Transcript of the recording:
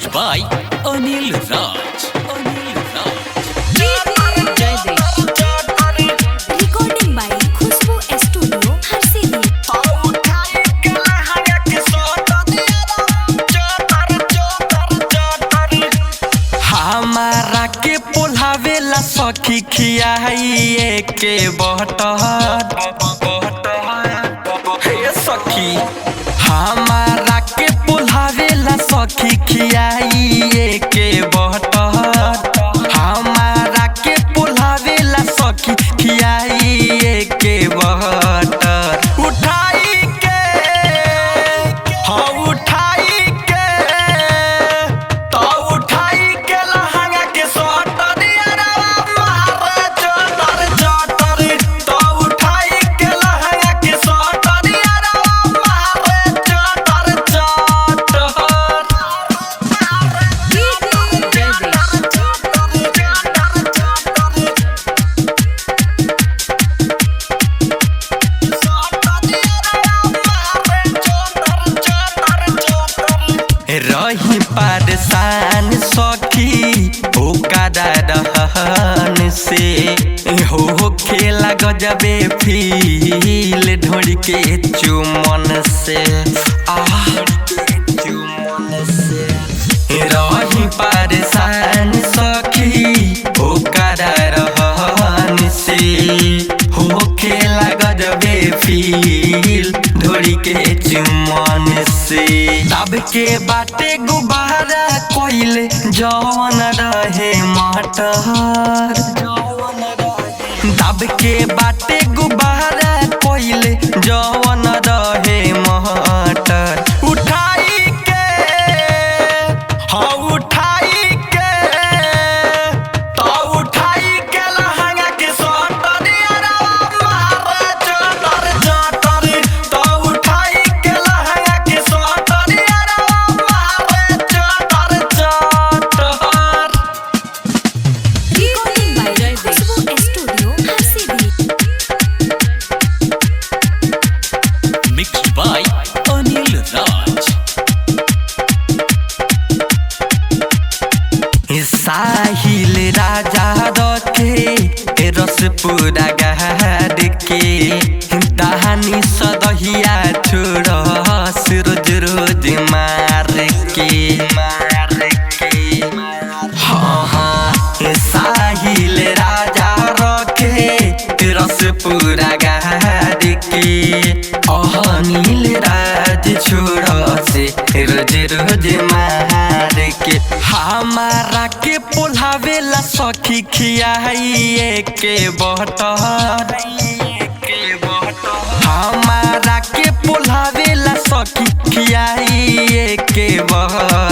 Mixed by Anil Raj. Recording by Khushbu Studio, Harsidia. हमारा के पोल्हावेला सखी खियाइए के बहटहर हे सखी हमारा के पोल्हावेला सखी खियाइए के बहटहर हमारा के पोल्हावेला सखी खियाइए के बहटहर उठाई के हाँ उठाई के तो उठाई के लहंगा के सोटर यारवा मारे चटर चटर तो उठाई के लहंगा के सोटर यारवा मारे चटर चटर रही परेशान सखी ओकरा रहन से हो खेला गजबे फील ढोड़ के चुमन से चुमन से रही परेशान सखी ओकरा रहन से हो खेला गजबे फील ढोड़ी के चुमन से तब के बाटे गुब्बारा कोइले जवन रहे मटर तब के बाटे गुब्बारा कोइले जवन रहे मटर उठाई के हाँ उठाई के तो उठाई के लहंगा के सोटर यारवा मारे चटर चटर तो उठाई के लहंगा के सोटर यारवा मारे चटर चटर Recording by Khushbu Studio, Harsidia. Mixed by Anil Raj. साहिल राजा रखे रस पूरा गहार के दहानी सदहिया छोड़ रोज रोज मार के हाँ हाँ साहिल राजा रखे रस पूरा गहार के अनिल राज छोड़ से रोज रोज मार के हमारा के पोल्हावेला सखी खियाइए के बहटहर हमारा के पोल्हावेला सखी खियाइए के बहटहर